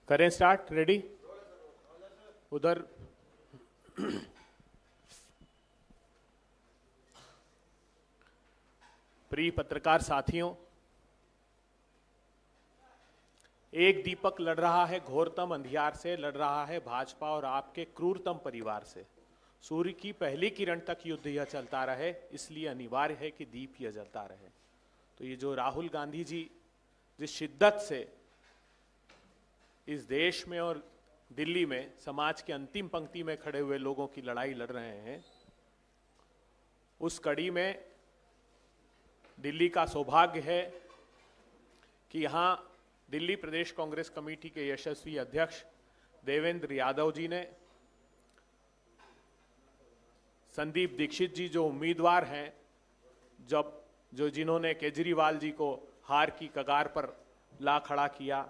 करें start. Ready? उधर प्रिय पत्रकार साथियों, एक दीपक लड़ रहा है घोरतम अंधियार से, लड़ रहा है भाजपा और आपके क्रूरतम परिवार से। सूर्य की पहली किरण तक युद्ध यह चलता रहे, इसलिए अनिवार्य है कि दीप यह जलता रहे। तो ये जो राहुल गांधी जी जिस शिद्दत से इस देश में और दिल्ली में समाज के अंतिम पंक्ति में खड़े हुए लोगों की लड़ाई लड़ रहे हैं, उस कड़ी में दिल्ली का सौभाग्य है कि यहाँ दिल्ली प्रदेश कांग्रेस कमेटी के यशस्वी अध्यक्ष देवेंद्र यादव जी ने संदीप दीक्षित जी जो उम्मीदवार हैं, जिन्होंने केजरीवाल जी को हार की कगार पर ला खड़ा किया,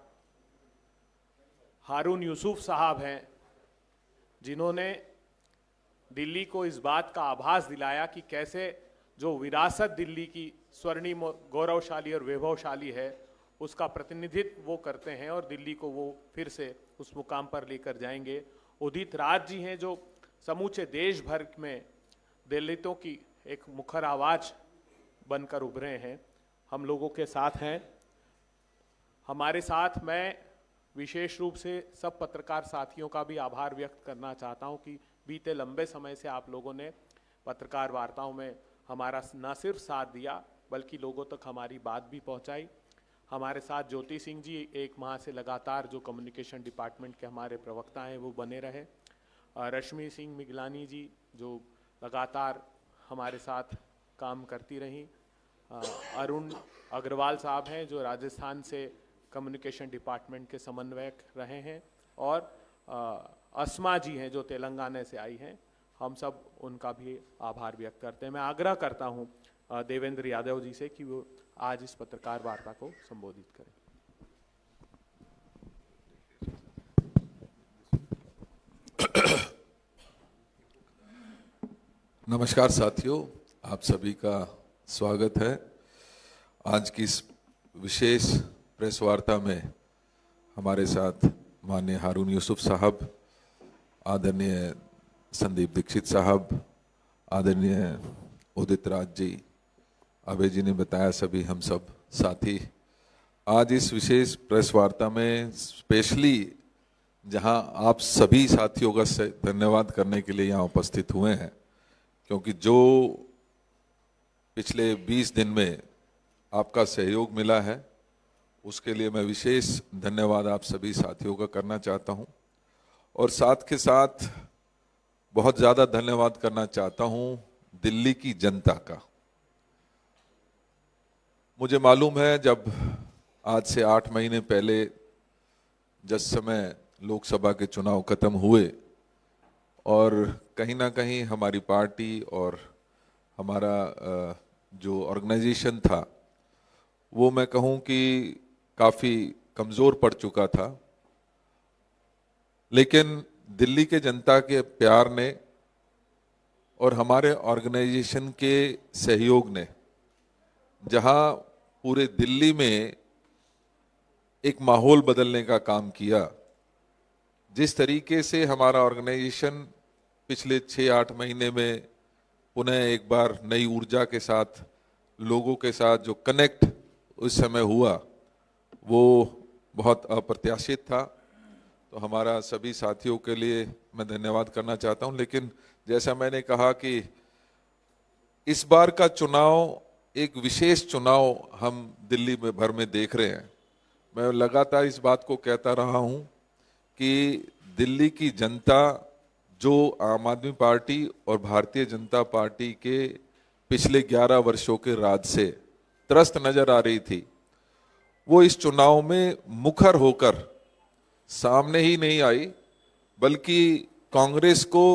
हारून यूसुफ साहब हैं जिन्होंने दिल्ली को इस बात का आभास दिलाया कि कैसे जो विरासत दिल्ली की स्वर्णिम गौरवशाली और वैभवशाली है उसका प्रतिनिधित्व वो करते हैं और दिल्ली को वो फिर से उस मुकाम पर लेकर जाएंगे। उदित राज जी हैं जो समूचे देश भर में दलितों की एक मुखर आवाज बनकर उभरे हैं, हम लोगों के साथ हैं। हमारे साथ मैं विशेष रूप से सब पत्रकार साथियों का भी आभार व्यक्त करना चाहता हूं कि बीते लंबे समय से आप लोगों ने पत्रकार वार्ताओं में हमारा न सिर्फ साथ दिया बल्कि लोगों तक हमारी बात भी पहुंचाई। हमारे साथ ज्योति सिंह जी एक माह से लगातार जो कम्युनिकेशन डिपार्टमेंट के हमारे प्रवक्ता हैं वो बने रहे। रश्मि सिंह मिगलानी जी जो लगातार हमारे साथ काम करती रहीं। अरुण अग्रवाल साहब हैं जो राजस्थान से कम्युनिकेशन डिपार्टमेंट के समन्वयक रहे हैं, और अस्मा जी हैं जो तेलंगाना से आई हैं। हम सब उनका भी आभार व्यक्त करते हैं। मैं आग्रह करता हूं देवेंद्र यादव जी से कि वो आज इस पत्रकार वार्ता को संबोधित करें। नमस्कार साथियों, आप सभी का स्वागत है। आज की इस विशेष प्रेस वार्ता में हमारे साथ माननीय हारून यूसुफ साहब, आदरणीय संदीप दीक्षित साहब, आदरणीय उदित राज जी, अभय जी ने बताया, सभी हम सब साथी आज इस विशेष प्रेस वार्ता में स्पेशली जहां आप सभी साथियों का धन्यवाद करने के लिए यहाँ उपस्थित हुए हैं, क्योंकि जो पिछले 20 दिन में आपका सहयोग मिला है उसके लिए मैं विशेष धन्यवाद आप सभी साथियों का करना चाहता हूं। और साथ के साथ बहुत ज़्यादा धन्यवाद करना चाहता हूं दिल्ली की जनता का। मुझे मालूम है जब आज से 8 महीने पहले जिस समय लोकसभा के चुनाव खत्म हुए और कहीं ना कहीं हमारी पार्टी और हमारा जो ऑर्गेनाइजेशन था वो मैं कहूँ कि काफ़ी कमज़ोर पड़ चुका था, लेकिन दिल्ली के जनता के प्यार ने और हमारे ऑर्गेनाइजेशन के सहयोग ने जहां पूरे दिल्ली में एक माहौल बदलने का काम किया, जिस तरीके से हमारा ऑर्गेनाइजेशन पिछले 6-8 महीने में पुनः एक बार नई ऊर्जा के साथ लोगों के साथ जो कनेक्ट उस समय हुआ वो बहुत अप्रत्याशित था। तो हमारा सभी साथियों के लिए मैं धन्यवाद करना चाहता हूं। लेकिन जैसा मैंने कहा कि इस बार का चुनाव एक विशेष चुनाव हम दिल्ली में भर में देख रहे हैं। मैं लगातार इस बात को कहता रहा हूं कि दिल्ली की जनता जो आम आदमी पार्टी और भारतीय जनता पार्टी के पिछले 11 वर्षों के राज से त्रस्त नजर आ रही थी, वो इस चुनाव में मुखर होकर सामने ही नहीं आई, बल्कि कांग्रेस को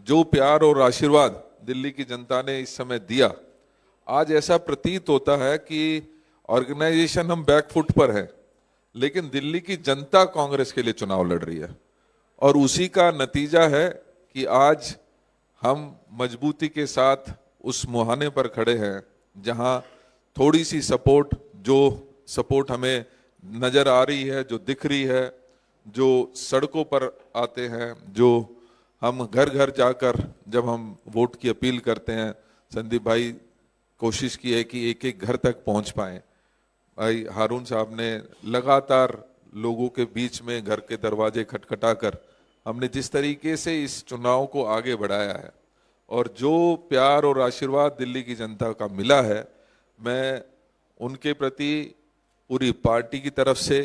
जो प्यार और आशीर्वाद दिल्ली की जनता ने इस समय दिया, आज ऐसा प्रतीत होता है कि ऑर्गेनाइजेशन हम बैकफुट पर है, लेकिन दिल्ली की जनता कांग्रेस के लिए चुनाव लड़ रही है। और उसी का नतीजा है कि आज हम मजबूती के साथ उस मुहाने पर खड़े हैं जहां थोड़ी सी सपोर्ट, जो सपोर्ट हमें नजर आ रही है, जो दिख रही है, जो सड़कों पर आते हैं, जो हम घर घर जाकर जब हम वोट की अपील करते हैं, संदीप भाई कोशिश की है कि एक एक घर तक पहुंच पाएं। भाई हारून साहब ने लगातार लोगों के बीच में घर के दरवाजे खटखटाकर हमने जिस तरीके से इस चुनाव को आगे बढ़ाया है और जो प्यार और आशीर्वाद दिल्ली की जनता का मिला है, मैं उनके प्रति पूरी पार्टी की तरफ से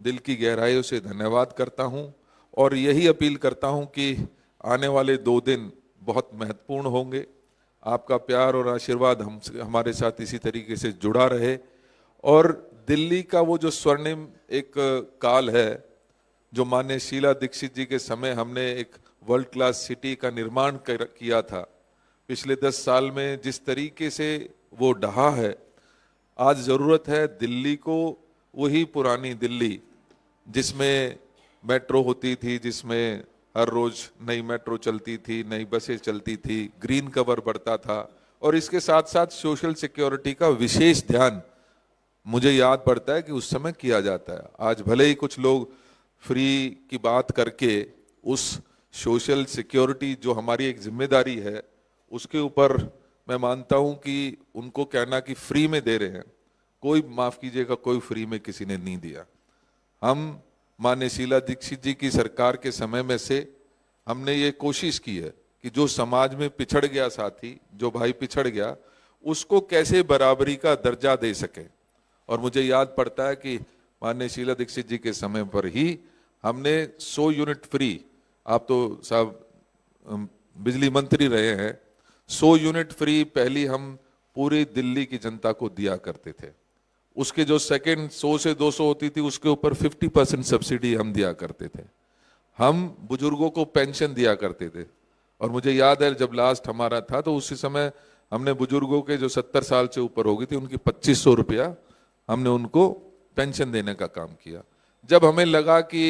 दिल की गहराइयों से धन्यवाद करता हूं और यही अपील करता हूं कि आने वाले 2 दिन बहुत महत्वपूर्ण होंगे। आपका प्यार और आशीर्वाद हमारे साथ इसी तरीके से जुड़ा रहे और दिल्ली का वो जो स्वर्णिम एक काल है, जो माननीय शीला दीक्षित जी के समय हमने एक वर्ल्ड क्लास सिटी का निर्माण किया था, पिछले 10 साल में जिस तरीके से वो ढहा है, आज जरूरत है दिल्ली को वही पुरानी दिल्ली जिसमें मेट्रो होती थी, जिसमें हर रोज नई मेट्रो चलती थी, नई बसें चलती थी, ग्रीन कवर बढ़ता था और इसके साथ साथ सोशल सिक्योरिटी का विशेष ध्यान मुझे याद पड़ता है कि उस समय किया जाता है। आज भले ही कुछ लोग फ्री की बात करके उस सोशल सिक्योरिटी जो हमारी एक जिम्मेदारी है उसके ऊपर मैं मानता हूं कि उनको कहना कि फ्री में दे रहे हैं, कोई माफ कीजिएगा, कोई फ्री में किसी ने नहीं दिया। हम माननीय शीला दीक्षित जी की सरकार के समय में से हमने ये कोशिश की है कि जो समाज में पिछड़ गया साथी, जो भाई पिछड़ गया, उसको कैसे बराबरी का दर्जा दे सके। और मुझे याद पड़ता है कि माननीय शीला दीक्षित जी के समय पर ही हमने 100 यूनिट फ्री, आप तो साहब बिजली मंत्री रहे हैं, 100 यूनिट फ्री पहली हम पूरी दिल्ली की जनता को दिया करते थे। उसके जो सेकंड 100 से 200 होती थी उसके ऊपर 50% सब्सिडी हम दिया करते थे। हम बुजुर्गों को पेंशन दिया करते थे और मुझे याद है जब लास्ट हमारा था तो उसी समय हमने बुजुर्गों के जो 70 साल से ऊपर हो गई थी उनकी 2500 रुपया हमने उनको पेंशन देने का काम किया। जब हमें लगा कि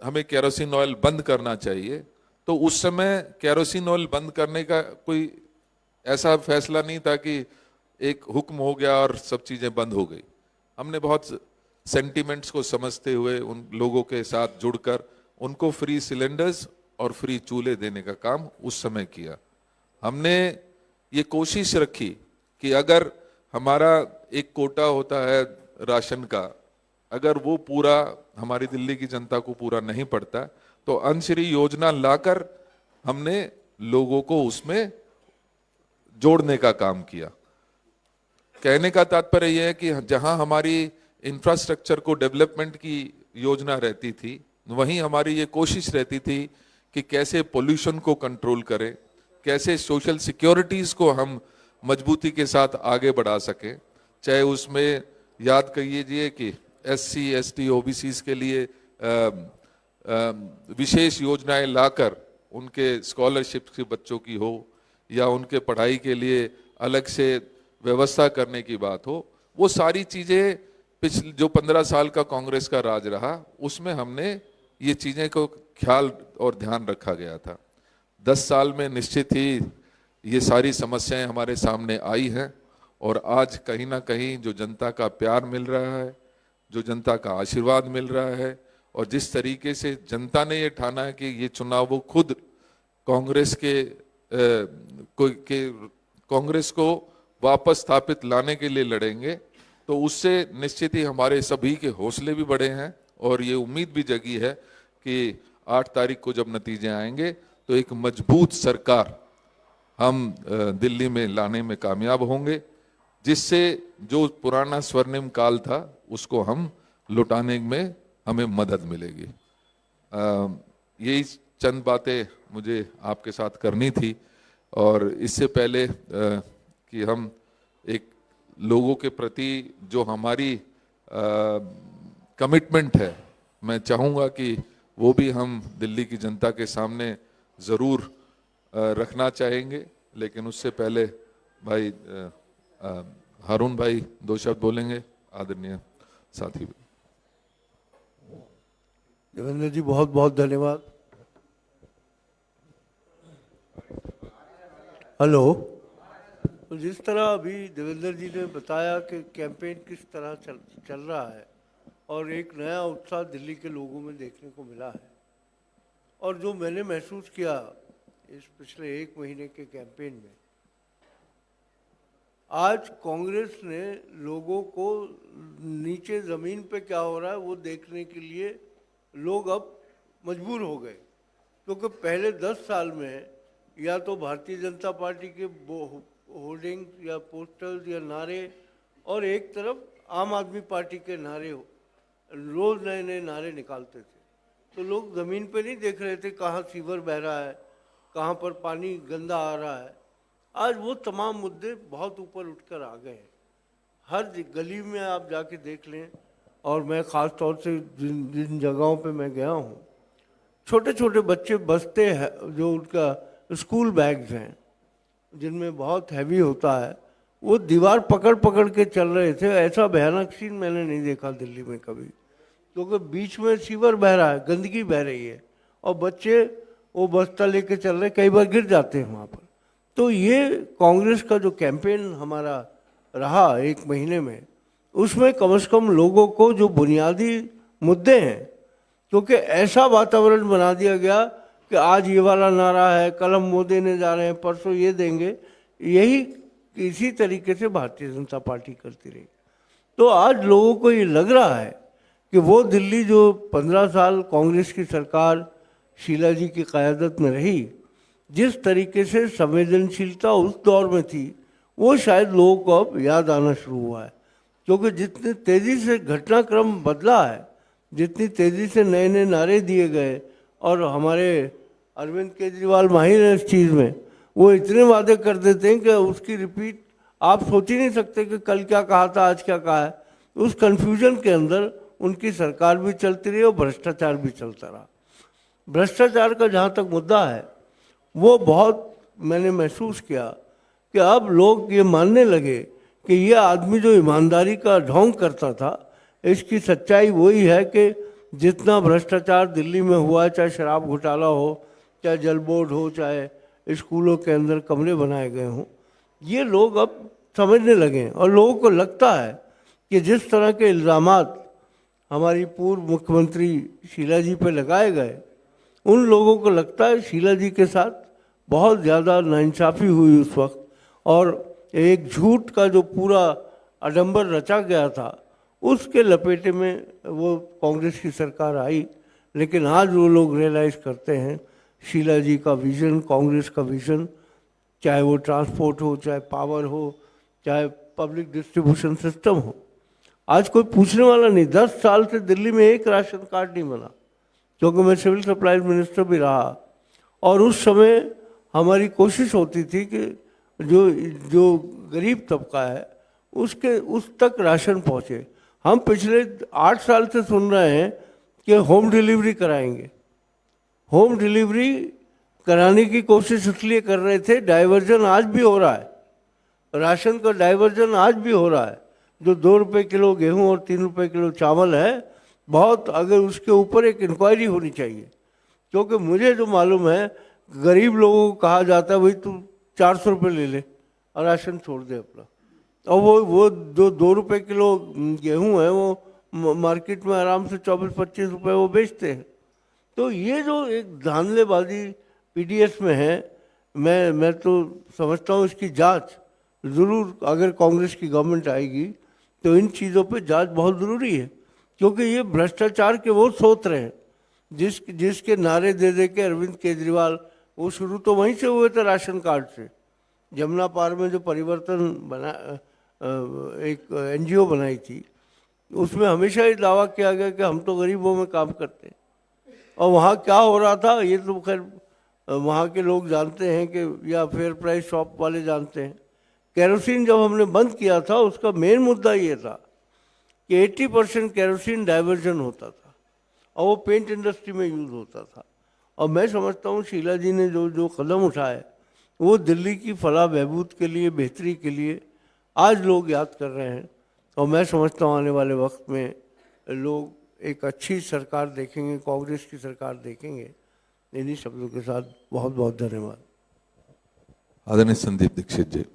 हमें केरोसिन ऑयल बंद करना चाहिए तो उस समय केरोसिन ऑयल बंद करने का कोई ऐसा फैसला नहीं था कि एक हुक्म हो गया और सब चीजें बंद हो गई। हमने बहुत सेंटिमेंट्स को समझते हुए उन लोगों के साथ जुड़कर उनको फ्री सिलेंडर्स और फ्री चूल्हे देने का काम उस समय किया। हमने ये कोशिश रखी कि अगर हमारा एक कोटा होता है राशन का, अगर वो पूरा हमारी दिल्ली की जनता को पूरा नहीं पड़ता तो अंशश्री योजना लाकर हमने लोगों को उसमें जोड़ने का काम किया। कहने का तात्पर्य यह है कि जहां हमारी इंफ्रास्ट्रक्चर को डेवलपमेंट की योजना रहती थी, वहीं हमारी ये कोशिश रहती थी कि कैसे पोल्यूशन को कंट्रोल करें, कैसे सोशल सिक्योरिटीज को हम मजबूती के साथ आगे बढ़ा सकें। चाहे उसमें याद करिए कि SC ST OBCs के लिए विशेष योजनाएं लाकर उनके स्कॉलरशिप के बच्चों की हो या उनके पढ़ाई के लिए अलग से व्यवस्था करने की बात हो, वो सारी चीजें पिछले जो 15 साल का कांग्रेस का राज रहा उसमें हमने ये चीजें को ख्याल और ध्यान रखा गया था। 10 साल में निश्चित ही ये सारी समस्याएं हमारे सामने आई हैं और आज कहीं ना कहीं जो जनता का प्यार मिल रहा है, जो जनता का आशीर्वाद मिल रहा है और जिस तरीके से जनता ने ये ठाना है कि ये चुनाव वो खुद कांग्रेस कांग्रेस को वापस स्थापित लाने के लिए लड़ेंगे, तो उससे निश्चित ही हमारे सभी के हौसले भी बढ़े हैं और ये उम्मीद भी जगी है कि 8 तारीख को जब नतीजे आएंगे तो एक मजबूत सरकार हम दिल्ली में लाने में कामयाब होंगे, जिससे जो पुराना स्वर्णिम काल था उसको हम लौटाने में हमें मदद मिलेगी। यही चंद बातें मुझे आपके साथ करनी थी और इससे पहले कि हम एक लोगों के प्रति जो हमारी कमिटमेंट है, मैं चाहूँगा कि वो भी हम दिल्ली की जनता के सामने ज़रूर रखना चाहेंगे। लेकिन उससे पहले भाई हारून भाई 2 शब्द बोलेंगे। आदरणीय साथी देवेंद्र जी, बहुत बहुत धन्यवाद। हेलो। तो जिस तरह अभी देवेंद्र जी ने बताया कि कैंपेन किस तरह चल रहा है, और एक नया उत्साह दिल्ली के लोगों में देखने को मिला है। और जो मैंने महसूस किया इस पिछले 1 महीने के कैंपेन में, आज कांग्रेस ने लोगों को नीचे ज़मीन पे क्या हो रहा है वो देखने के लिए लोग अब मजबूर हो गए, क्योंकि पहले 10 साल में या तो भारतीय जनता पार्टी के होर्डिंग या पोस्टर्स या नारे और एक तरफ आम आदमी पार्टी के नारे रोज नए नए नारे निकालते थे, तो लोग ज़मीन पे नहीं देख रहे थे कहाँ सीवर बह रहा है, कहाँ पर पानी गंदा आ रहा है। आज वो तमाम मुद्दे बहुत ऊपर उठकर आ गए हैं। हर गली में आप जाके देख लें, और मैं ख़ास तौर से जिन जिन जगहों पे मैं गया हूँ, छोटे छोटे बच्चे बसते हैं जो उनका स्कूल बैग्स हैं जिनमें बहुत हैवी होता है, वो दीवार पकड़ पकड़ के चल रहे थे। ऐसा भयानक सीन मैंने नहीं देखा दिल्ली में कभी, क्योंकि बीच में सीवर बह रहा है, गंदगी बह रही है और बच्चे वो बस्ता लेके चल रहे, कई बार गिर जाते हैं वहाँ पर। तो ये कांग्रेस का जो कैंपेन हमारा रहा 1 महीने में, उसमें कम से कम लोगों को जो बुनियादी मुद्दे हैं, क्योंकि ऐसा वातावरण बना दिया गया कि आज ये वाला नारा है, कल हम वो देने जा रहे हैं, परसों ये देंगे, यही इसी तरीके से भारतीय जनता पार्टी करती रही। तो आज लोगों को ये लग रहा है कि वो दिल्ली जो 15 साल कांग्रेस की सरकार शीला जी की क़यादत में रही, जिस तरीके से संवेदनशीलता उस दौर में थी, वो शायद लोगों को अब याद आना शुरू हुआ है। क्योंकि जितनी तेज़ी से घटनाक्रम बदला है, जितनी तेज़ी से नए नए नारे दिए गए, और हमारे अरविंद केजरीवाल माहिर हैं इस चीज़ में, वो इतने वादे कर देते हैं कि उसकी रिपीट आप सोच ही नहीं सकते कि कल क्या कहा था, आज क्या कहा है। उस कन्फ्यूजन के अंदर उनकी सरकार भी चलती रही और भ्रष्टाचार भी चलता रहा। भ्रष्टाचार का जहाँ तक मुद्दा है, वो बहुत मैंने महसूस किया कि अब लोग ये मानने लगे कि ये आदमी जो ईमानदारी का ढोंग करता था, इसकी सच्चाई वही है कि जितना भ्रष्टाचार दिल्ली में हुआ, चाहे शराब घोटाला हो, चाहे जल बोर्ड हो, चाहे स्कूलों के अंदर कमरे बनाए गए हों, ये लोग अब समझने लगे हैं। और लोगों को लगता है कि जिस तरह के इल्ज़ामात हमारी पूर्व मुख्यमंत्री शीला जी पे लगाए गए, उन लोगों को लगता है शीला जी के साथ बहुत ज़्यादा नाइंसाफ़ी हुई उस वक्त, और एक झूठ का जो पूरा आडंबर रचा गया था, उसके लपेटे में वो कांग्रेस की सरकार आई। लेकिन आज वो लोग रियलाइज़ करते हैं शीला जी का विज़न, कांग्रेस का विज़न, चाहे वो ट्रांसपोर्ट हो, चाहे पावर हो, चाहे पब्लिक डिस्ट्रीब्यूशन सिस्टम हो, आज कोई पूछने वाला नहीं। 10 साल से दिल्ली में एक राशन कार्ड नहीं बना, क्योंकि मैं सिविल सप्लाईज मिनिस्टर भी रहा, और उस समय हमारी कोशिश होती थी कि जो गरीब तबका है उसके उस तक राशन पहुँचे। हम पिछले 8 साल से सुन रहे हैं कि होम डिलीवरी कराएंगे। होम डिलीवरी कराने की कोशिश इसलिए कर रहे थे, डाइवर्जन आज भी हो रहा है, राशन का डाइवर्जन आज भी हो रहा है। जो 2 रुपये किलो गेहूं और 3 रुपये किलो चावल है, बहुत अगर उसके ऊपर एक इंक्वायरी होनी चाहिए, क्योंकि मुझे जो मालूम है गरीब लोगों को कहा जाता है भाई तू 400 रुपये ले ले और राशन छोड़ दे अपना, और वो जो 2 रुपये किलो गेहूं है वो मार्केट में आराम से 24-25 रुपये वो बेचते हैं। तो ये जो एक धांधलेबाजी पीडीएस में है, मैं तो समझता हूँ इसकी जांच ज़रूर, अगर कांग्रेस की गवर्नमेंट आएगी तो इन चीज़ों पे जांच बहुत ज़रूरी है, क्योंकि ये भ्रष्टाचार के वो स्रोत रहे हैं जिसके नारे दे दे के अरविंद केजरीवाल, वो शुरू तो वहीं से हुए थे राशन कार्ड से। जमुना पार में जो परिवर्तन बना, एक एनजीओ बनाई थी, उसमें हमेशा ये दावा किया गया कि हम तो गरीबों में काम करते हैं, और वहाँ क्या हो रहा था ये तो खैर वहाँ के लोग जानते हैं कि या फेयर प्राइस शॉप वाले जानते हैं। केरोसिन जब हमने बंद किया था, उसका मेन मुद्दा ये था कि 80% केरोसिन डाइवर्जन होता था और वो पेंट इंडस्ट्री में यूज़ होता था। और मैं समझता हूँ शीला जी ने जो कदम उठाए वो दिल्ली की फलाह बहबूद के लिए, बेहतरी के लिए आज लोग याद कर रहे हैं, और मैं समझता हूँ आने वाले वक्त में लोग एक अच्छी सरकार देखेंगे, कांग्रेस की सरकार देखेंगे। इन्हीं शब्दों के साथ बहुत बहुत धन्यवाद। आदरणीय संदीप दीक्षित जी।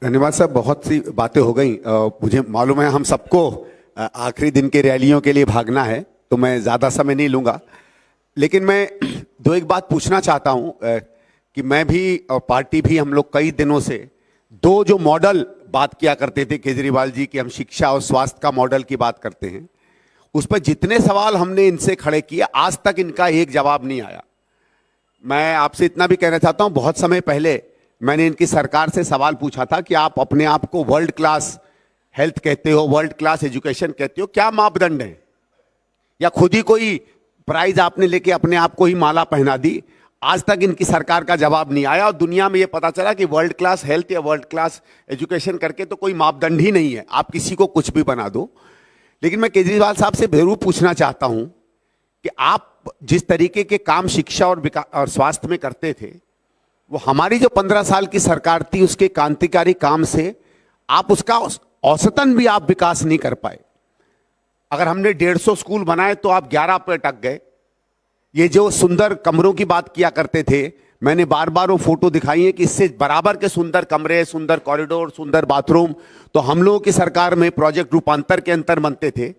धन्यवाद साहब, बहुत सी बातें हो गई। मुझे मालूम है हम सबको आखिरी दिन की रैलियों के लिए भागना है, तो मैं ज़्यादा समय नहीं लूँगा। लेकिन मैं दो एक बात पूछना चाहता हूँ कि मैं भी और पार्टी भी, हम लोग कई दिनों से दो जो मॉडल बात किया करते थे केजरीवाल जी की, हम शिक्षा और स्वास्थ्य का मॉडल की बात करते हैं, उस पर जितने सवाल हमने इनसे खड़े किए आज तक इनका एक जवाब नहीं आया। मैं आपसे इतना भी कहना चाहता हूँ, बहुत समय पहले मैंने इनकी सरकार से सवाल पूछा था कि आप अपने आप को वर्ल्ड क्लास हेल्थ कहते हो, वर्ल्ड क्लास एजुकेशन कहते हो, क्या मापदंड है? या खुद ही कोई प्राइज आपने लेके अपने आप को ही माला पहना दी? आज तक इनकी सरकार का जवाब नहीं आया और दुनिया में यह पता चला कि वर्ल्ड क्लास हेल्थ या वर्ल्ड क्लास एजुकेशन करके तो कोई मापदंड ही नहीं है, आप किसी को कुछ भी बना दो। लेकिन मैं केजरीवाल साहब से जरूर पूछना चाहता हूं कि आप जिस तरीके के काम शिक्षा और स्वास्थ्य में करते थे, वो हमारी जो 15 साल की सरकार थी उसके क्रांतिकारी काम से आप उसका औसतन भी आप विकास नहीं कर पाए। अगर हमने 150 स्कूल बनाए तो आप 11 पे अटक गए। ये जो सुंदर कमरों की बात किया करते थे, मैंने बार बार वो फोटो दिखाई है कि इससे बराबर के सुंदर कमरे, सुंदर कॉरिडोर, सुंदर बाथरूम तो हम लोगों की सरकार में प्रोजेक्ट रूपांतर के अंतर बनते थे।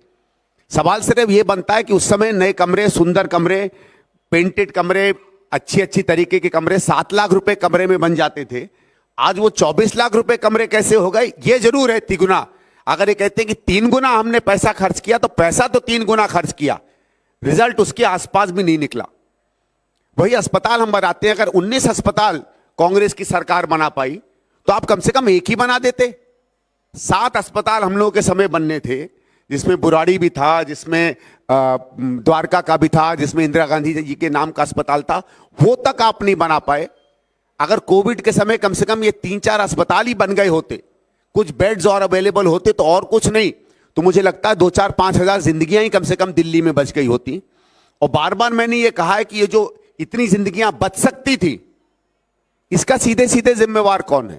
सवाल सिर्फ ये बनता है कि उस समय नए कमरे, सुंदर कमरे, पेंटेड कमरे, अच्छी तरीके के कमरे 7 लाख रुपए कमरे में बन जाते थे। आज वो 24 लाख रुपए कमरे कैसे हो गए? ये जरूर है तिगुना। अगर ये कहते हैं कि 3 गुना हमने पैसा खर्च किया, तो पैसा तो 3 गुना खर्च किया, रिजल्ट उसके आसपास भी नहीं निकला। वही अस्पताल हम बनाते हैं, अगर 19 अस्पताल कांग्रेस की सरकार बना पाई तो आप कम से कम एक ही बना देते। 7 अस्पताल हम लोगों के समय बनने थे, जिसमें बुराड़ी भी था, जिसमें द्वारका का भी था, जिसमें इंदिरा गांधी जी के नाम का अस्पताल था, वो तक आप नहीं बना पाए। अगर कोविड के समय कम से कम ये 3-4 अस्पताल ही बन गए होते, कुछ बेड्स और अवेलेबल होते तो और कुछ नहीं तो मुझे लगता है 2-4-5 हजार जिंदगियां ही कम से कम दिल्ली में बच गई होती। और बार बार मैंने ये कहा है कि ये जो इतनी जिंदगियां बच सकती थी, इसका सीधे सीधे जिम्मेवार कौन है?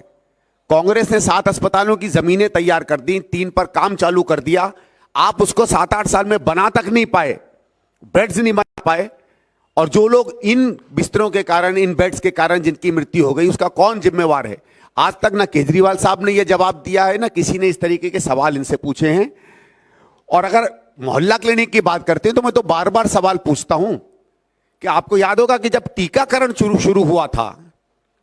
कांग्रेस ने 7 अस्पतालों की जमीनें तैयार कर दी, 3 पर काम चालू कर दिया, आप उसको 7-8 साल में बना तक नहीं पाए, बेड्स नहीं बना पाए। और जो लोग इन बिस्तरों के कारण, इन बेड्स के कारण जिनकी मृत्यु हो गई, उसका कौन जिम्मेवार है? आज तक ना केजरीवाल साहब ने यह जवाब दिया है, ना किसी ने इस तरीके के सवाल इनसे पूछे हैं। और अगर मोहल्ला क्लिनिक की बात करते हैं तो मैं तो बार बार सवाल पूछता हूं कि आपको याद होगा कि जब टीकाकरण शुरू हुआ था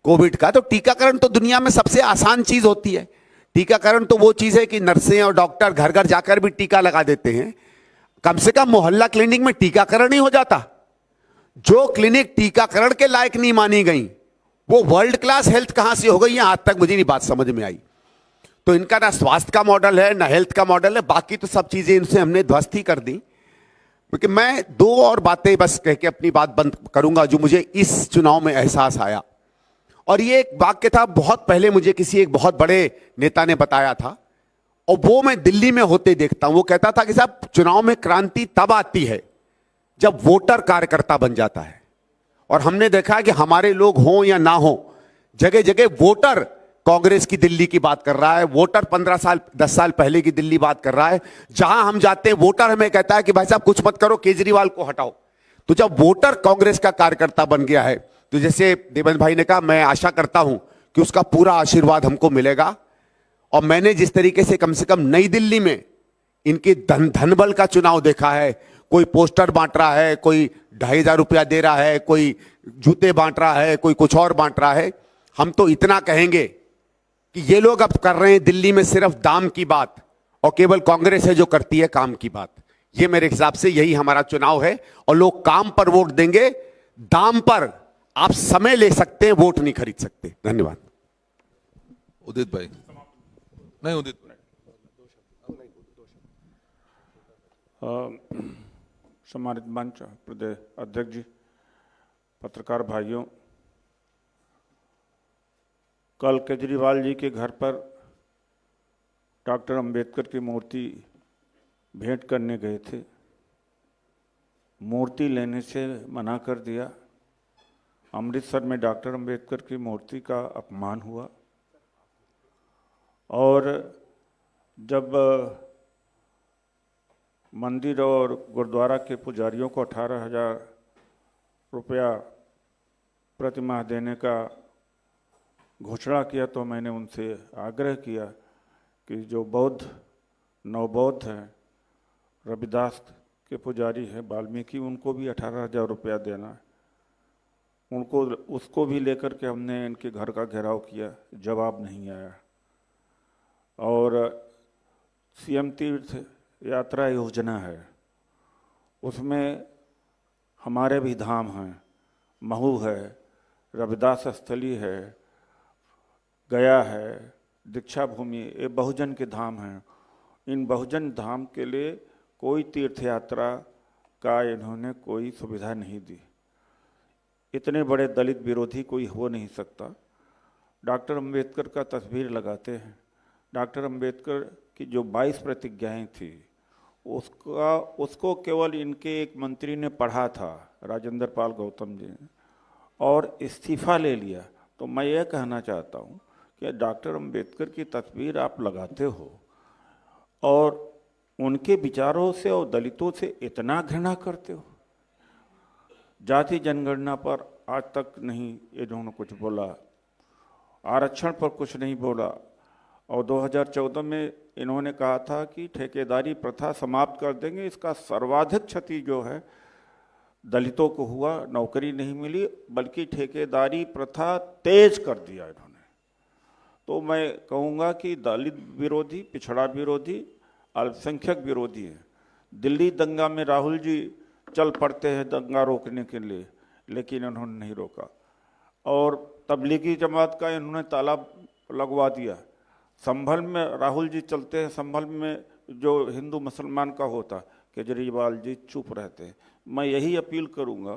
कोविड का, तो टीकाकरण तो दुनिया में सबसे आसान चीज होती है। टीकाकरण तो वो चीज है कि नर्सें और डॉक्टर घर घर जाकर भी टीका लगा देते हैं। कम से कम मोहल्ला क्लिनिक में टीकाकरण ही हो जाता। जो क्लिनिक टीकाकरण के लायक नहीं मानी गई, वो वर्ल्ड क्लास हेल्थ कहां से हो गई है, आज तक मुझे नहीं बात समझ में आई। तो इनका ना स्वास्थ्य का मॉडल है, ना हेल्थ का मॉडल है, बाकी तो सब चीजें इनसे हमने ध्वस्त ही कर दी। क्योंकि मैं 2 और बातें बस कह के अपनी बात बंद करूंगा जो मुझे इस चुनाव में एहसास आया। और ये एक वाक्य था, बहुत पहले मुझे किसी एक बहुत बड़े नेता ने बताया था, और वो मैं दिल्ली में होते देखता हूं। वो कहता था कि साहब, चुनाव में क्रांति तब आती है जब वोटर कार्यकर्ता बन जाता है। और हमने देखा है कि हमारे लोग हों या ना हो, जगह जगह वोटर कांग्रेस की दिल्ली की बात कर रहा है, वोटर 10 साल पहले की दिल्ली बात कर रहा है। जहां हम जाते हैं वोटर हमें कहता है कि भाई साहब कुछ मत करो, केजरीवाल को हटाओ। तो जब वोटर कांग्रेस का कार्यकर्ता बन गया है, तो जैसे देवेंद्र भाई ने कहा, मैं आशा करता हूं कि उसका पूरा आशीर्वाद हमको मिलेगा। और मैंने जिस तरीके से कम नई दिल्ली में इनके धनबल का चुनाव देखा है, कोई पोस्टर बांट रहा है, कोई 2,500 रुपया दे रहा है, कोई जूते बांट रहा है, कोई कुछ और बांट रहा है। हम तो इतना कहेंगे कि ये लोग अब कर रहे हैं दिल्ली में सिर्फ दाम की बात, और केवल कांग्रेस है जो करती है काम की बात। ये मेरे हिसाब से यही हमारा चुनाव है, और लोग काम पर वोट देंगे, दाम पर आप समय ले सकते हैं, वोट नहीं खरीद सकते। धन्यवाद। उदित भाई, नहीं उदित भाई। सम्मानित मंच, प्रदेश अध्यक्ष जी, पत्रकार भाइयों, कल केजरीवाल जी के घर पर डॉक्टर अंबेडकर की मूर्ति भेंट करने गए थे। मूर्ति लेने से मना कर दिया। अमृतसर में डॉक्टर अंबेडकर की मूर्ति का अपमान हुआ। और जब मंदिर और गुरुद्वारा के पुजारियों को 18,000 रुपया प्रतिमाह देने का घोषणा किया, तो मैंने उनसे आग्रह किया कि जो बौद्ध नवबौद्ध हैं रविदास के पुजारी हैं वाल्मीकि, उनको भी 18,000 रुपया देना है। उनको उसको भी लेकर के हमने इनके घर का घेराव किया, जवाब नहीं आया। और सीएम तीर्थ यात्रा योजना है, उसमें हमारे भी धाम हैं, महू है, रविदास स्थली है, गया है, दीक्षा भूमि, ये बहुजन के धाम हैं। इन बहुजन धाम के लिए कोई तीर्थ यात्रा का इन्होंने कोई सुविधा नहीं दी। इतने बड़े दलित विरोधी कोई हो नहीं सकता। डॉक्टर अंबेडकर का तस्वीर लगाते हैं। डॉक्टर अंबेडकर की जो 22 प्रतिज्ञाएं थी, उसको केवल इनके एक मंत्री ने पढ़ा था, राजेंद्र पाल गौतम जी ने, और इस्तीफा ले लिया। तो मैं ये कहना चाहता हूँ कि डॉक्टर अंबेडकर की तस्वीर आप लगाते हो और उनके विचारों से और दलितों से इतना घृणा करते हो। जाति जनगणना पर आज तक नहीं इन्होंने कुछ बोला, आरक्षण पर कुछ नहीं बोला, और 2014 में इन्होंने कहा था कि ठेकेदारी प्रथा समाप्त कर देंगे। इसका सर्वाधिक क्षति जो है दलितों को हुआ, नौकरी नहीं मिली, बल्कि ठेकेदारी प्रथा तेज कर दिया इन्होंने। तो मैं कहूँगा कि दलित विरोधी, पिछड़ा विरोधी, अल्पसंख्यक विरोधी है। दिल्ली दंगा में राहुल जी चल पड़ते हैं दंगा रोकने के लिए, लेकिन इन्होंने नहीं रोका। और तबलीगी जमात का इन्होंने ताला लगवा दिया। संभल में राहुल जी चलते हैं, संभल में जो हिंदू मुसलमान का होता, केजरीवाल जी चुप रहते हैं। मैं यही अपील करूंगा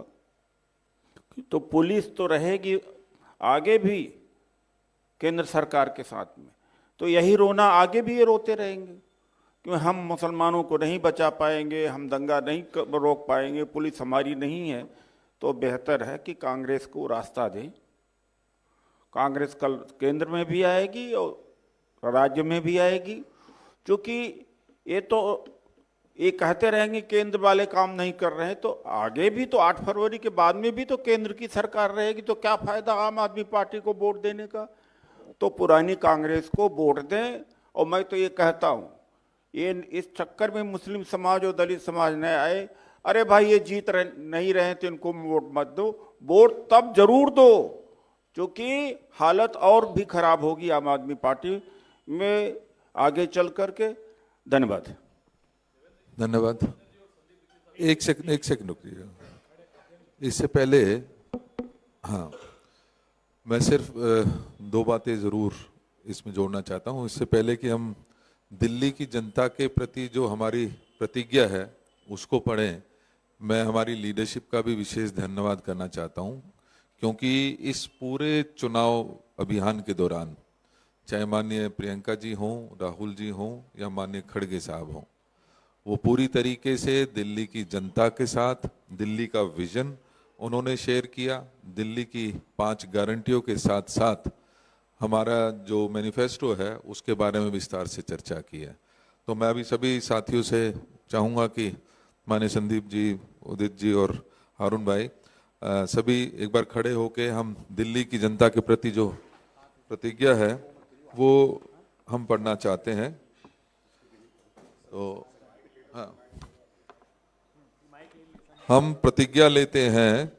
कि तो पुलिस तो रहेगी आगे भी केंद्र सरकार के साथ में, तो यही रोना आगे भी ये रोते रहेंगे कि हम मुसलमानों को नहीं बचा पाएंगे, हम दंगा नहीं रोक पाएंगे, पुलिस हमारी नहीं है। तो बेहतर है कि कांग्रेस को रास्ता दें। कांग्रेस कल केंद्र में भी आएगी और राज्य में भी आएगी, क्योंकि ये तो ये कहते रहेंगे केंद्र वाले काम नहीं कर रहे हैं, तो आगे भी तो 8 फरवरी के बाद में भी तो केंद्र की सरकार रहेगी, तो क्या फायदा आम आदमी पार्टी को वोट देने का। तो पुरानी कांग्रेस को वोट दें। और मैं तो ये कहता हूँ, ये इस चक्कर में मुस्लिम समाज और दलित समाज न आए, अरे भाई ये जीत नहीं रहे तो इनको वोट मत दो। वोट तब जरूर दो क्योंकि हालत और भी खराब होगी आम आदमी पार्टी में आगे चल करके। धन्यवाद। धन्यवाद। एक सेकंड रुकिए। इससे पहले हाँ, मैं सिर्फ 2 बातें ज़रूर इसमें जोड़ना चाहता हूँ। इससे पहले कि हम दिल्ली की जनता के प्रति जो हमारी प्रतिज्ञा है उसको पढ़ें, मैं हमारी लीडरशिप का भी विशेष धन्यवाद करना चाहता हूँ, क्योंकि इस पूरे चुनाव अभियान के दौरान चाहे माननीय प्रियंका जी हों, राहुल जी हों या माननीय खड़गे साहब हों, वो पूरी तरीके से दिल्ली की जनता के साथ दिल्ली का विजन उन्होंने शेयर किया। दिल्ली की 5 गारंटियों के साथ साथ हमारा जो मैनिफेस्टो है उसके बारे में विस्तार से चर्चा की है। तो मैं अभी सभी साथियों से चाहूँगा कि माननीय संदीप जी, उदित जी और हारून भाई सभी एक बार खड़े होके हम दिल्ली की जनता के प्रति जो प्रतिज्ञा है वो हम पढ़ना चाहते हैं। तो हाँ, हम प्रतिज्ञा लेते हैं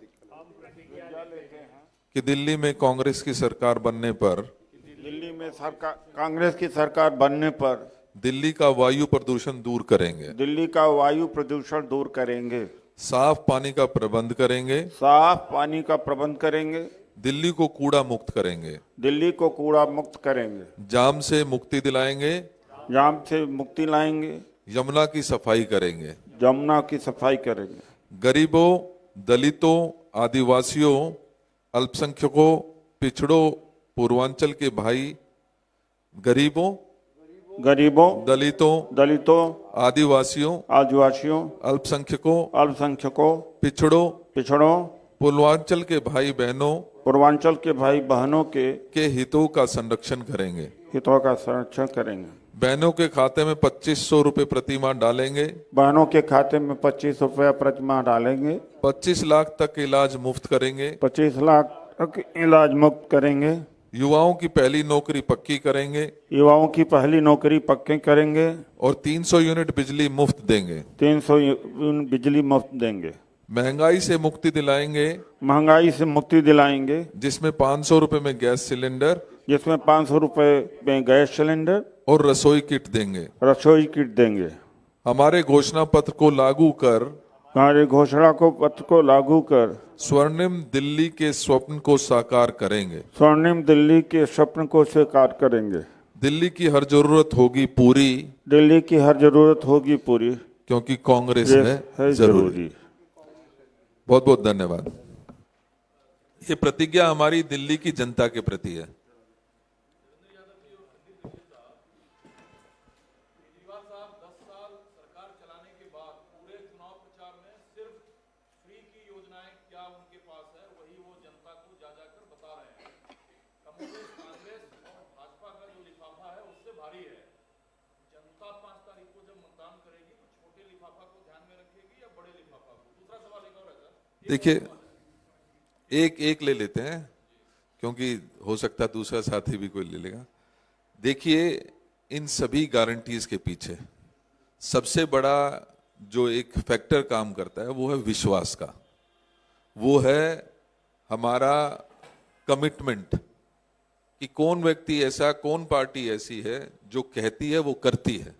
कि दिल्ली में कांग्रेस की सरकार बनने पर कांग्रेस की सरकार बनने पर दिल्ली का वायु प्रदूषण दूर करेंगे। दिल्ली का वायु प्रदूषण दूर करेंगे। साफ पानी का प्रबंध करेंगे। साफ पानी का प्रबंध करेंगे। दिल्ली को कूड़ा मुक्त करेंगे। दिल्ली को कूड़ा मुक्त करेंगे। जाम से मुक्ति दिलाएंगे। जाम से मुक्ति लाएंगे। यमुना की सफाई करेंगे। यमुना की सफाई करेंगे। गरीबों, दलितों, आदिवासियों, अल्पसंख्यकों, पिछड़ों, पूर्वांचल के भाई, गरीबों, दलितों, आदिवासियों, अल्पसंख्यकों, पिछड़ों, पूर्वांचल के भाई बहनों के हितों का संरक्षण करेंगे। बहनों के खाते में 2500 रुपए प्रति माह डालेंगे। 25 लाख तक इलाज मुफ्त करेंगे। 25 लाख तक इलाज मुफ्त करेंगे। युवाओं की पहली नौकरी पक्की करेंगे युवाओं की पहली नौकरी पक्की करेंगे और 300 यूनिट बिजली मुफ्त देंगे। 300 यूनिट बिजली मुफ्त देंगे। महंगाई से मुक्ति दिलाएंगे, महंगाई से मुक्ति दिलाएंगे, जिसमें 500 रुपए में गैस सिलेंडर जिसमें 500 रुपए में गैस सिलेंडर और रसोई किट देंगे। रसोई किट देंगे। हमारे घोषणा पत्र को लागू कर हमारे घोषणा को पत्र को लागू कर स्वर्णिम दिल्ली के स्वप्न को साकार करेंगे। स्वर्णिम दिल्ली के स्वप्न को साकार करेंगे। दिल्ली की हर जरूरत होगी पूरी, दिल्ली की हर जरूरत होगी पूरी, क्योंकि कांग्रेस है जरूरी। बहुत बहुत धन्यवाद। ये प्रतिज्ञा हमारी दिल्ली की जनता के प्रति है। देखिए, एक एक ले लेते हैं क्योंकि हो सकता है दूसरा साथी भी कोई ले लेगा। देखिए, इन सभी गारंटीज के पीछे सबसे बड़ा जो एक फैक्टर काम करता है वो है विश्वास का, वो है हमारा कमिटमेंट कि कौन व्यक्ति ऐसा, कौन पार्टी ऐसी है जो कहती है वो करती है।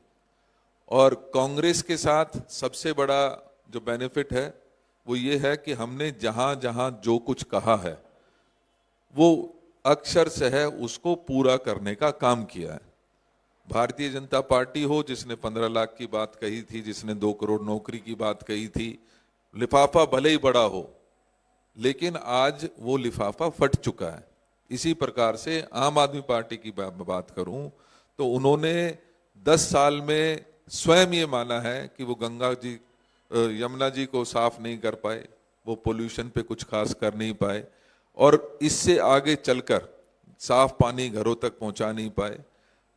और कांग्रेस के साथ सबसे बड़ा जो बेनिफिट है वो ये है कि हमने जहां जहां जो कुछ कहा है वो अक्षर से है उसको पूरा करने का काम किया है। भारतीय जनता पार्टी हो जिसने 15 लाख की बात कही थी, जिसने 2 करोड़ नौकरी की बात कही थी, लिफाफा भले ही बड़ा हो लेकिन आज वो लिफाफा फट चुका है। इसी प्रकार से आम आदमी पार्टी की बात करूं तो उन्होंने 10 साल में स्वयं ये माना है कि वो गंगा जी यमुना जी को साफ नहीं कर पाए, वो पोल्यूशन पे कुछ खास कर नहीं पाए और इससे आगे चलकर साफ पानी घरों तक पहुंचा नहीं पाए।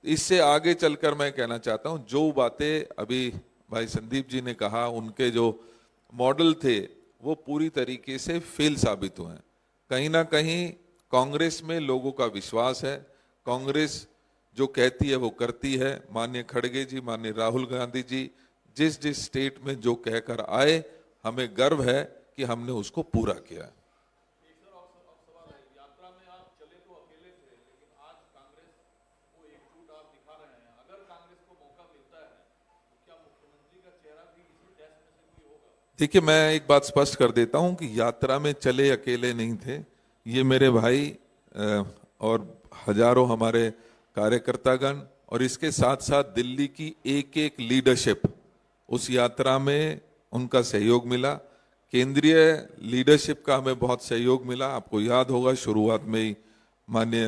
इससे आगे चलकर मैं कहना चाहता हूं जो बातें अभी भाई संदीप जी ने कहा, उनके जो मॉडल थे वो पूरी तरीके से फेल साबित हुए हैं। कहीं ना कहीं कांग्रेस में लोगों का विश्वास है, कांग्रेस जो कहती है वो करती है। माननीय खड़गे जी, माननीय राहुल गांधी जी जिस जिस स्टेट में जो कहकर आए, हमें गर्व है कि हमने उसको पूरा किया है। देखिए, मैं एक बात स्पष्ट कर देता हूं कि यात्रा में चले अकेले नहीं थे, ये मेरे भाई और हजारों हमारे कार्यकर्तागण और इसके साथ साथ दिल्ली की एक एक लीडरशिप, उस यात्रा में उनका सहयोग मिला। केंद्रीय लीडरशिप का हमें बहुत सहयोग मिला। आपको याद होगा शुरुआत में ही माननीय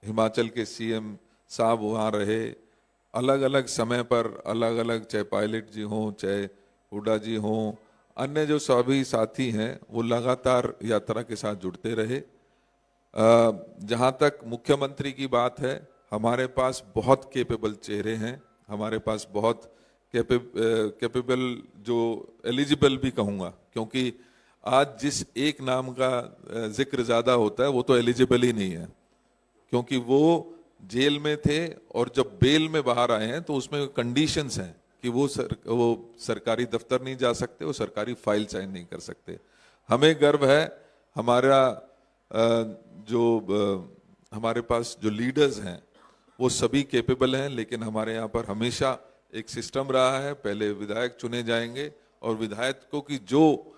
हिमाचल के सीएम साहब वहाँ रहे, अलग अलग समय पर अलग अलग, चाहे पायलट जी हों, चाहे हुड्डा जी हों, अन्य जो सभी साथी हैं वो लगातार यात्रा के साथ जुड़ते रहे। जहाँ तक मुख्यमंत्री की बात है, हमारे पास बहुत कैपेबल चेहरे हैं, हमारे पास बहुत कैपेबल जो एलिजिबल भी कहूँगा, क्योंकि आज जिस एक नाम का जिक्र ज़्यादा होता है वो तो एलिजिबल ही नहीं है, क्योंकि वो जेल में थे और जब बेल में बाहर आए हैं तो उसमें कंडीशंस हैं कि वो सरकारी दफ्तर नहीं जा सकते, वो सरकारी फाइल साइन नहीं कर सकते। हमें गर्व है, हमारे पास जो लीडर्स हैं वो सभी कैपेबल हैं, लेकिन हमारे यहाँ पर हमेशा एक सिस्टम रहा है, पहले विधायक चुने जाएंगे और विधायकों की जो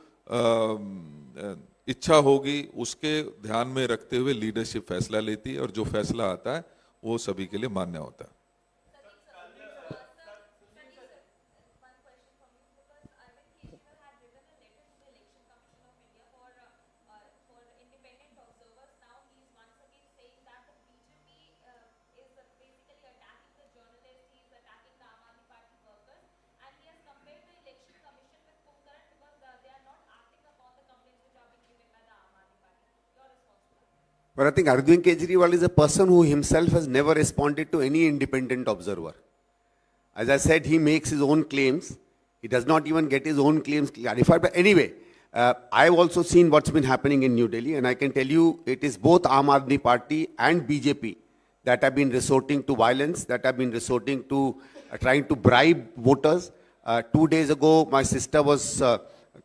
इच्छा होगी उसके ध्यान में रखते हुए लीडरशिप फैसला लेती है और जो फैसला आता है वो सभी के लिए मान्य होता है। But I think Arvind Kejriwal is a person who himself has never responded to any independent observer. As I said, he makes his own claims. He does not even get his own claims clarified. But anyway, I've also seen what's been happening in New Delhi, and I can tell you it is both Aam Aadmi Party and BJP that have been resorting to violence, that have been resorting to trying to bribe voters. 2 days ago, my sister was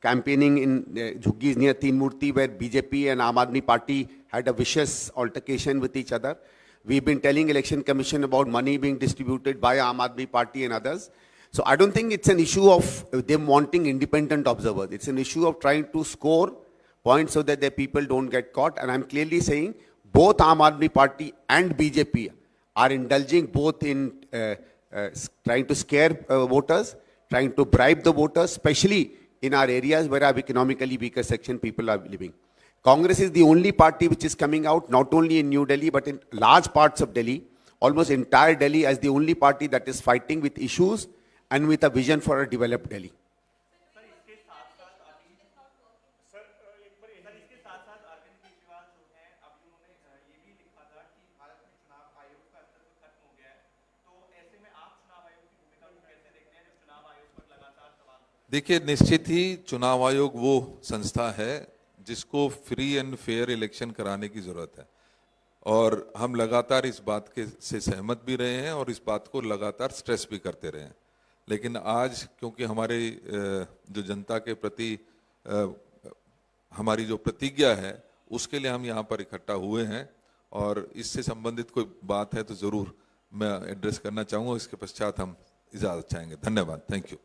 campaigning in Jhuggis near Teen Murti, where BJP and Aam Aadmi Party had a vicious altercation with each other. We've been telling Election Commission about money being distributed by Aam Aadmi Party and others. So I don't think it's an issue of them wanting independent observers. It's an issue of trying to score points so that their people don't get caught. And I'm clearly saying both Aam Aadmi Party and BJP are indulging both in trying to scare voters, trying to bribe the voters, especially in our areas where our economically weaker section people are living. Congress is the only party which is coming out, not only in New Delhi, but in large parts of Delhi, almost entire Delhi, as the only party that is fighting with issues and with a vision for a developed Delhi. देखिए, निश्चित ही चुनाव आयोग वो संस्था है जिसको free and fair election कराने की जरूरत है, और हम लगातार इस बात के से सहमत भी रहे हैं और इस बात को लगातार स्ट्रेस भी करते रहे हैं। लेकिन आज क्योंकि हमारे जो जनता के प्रति हमारी जो प्रतिज्ञा है, उसके लिए हम यहाँ पर इकट्ठा हुए हैं, और इससे संबंधित कोई बात है तो ज़रूर मैं एड्रेस करना चाहूँगा। इसके पश्चात हम इजाज़त चाहेंगे। धन्यवाद। Thank you.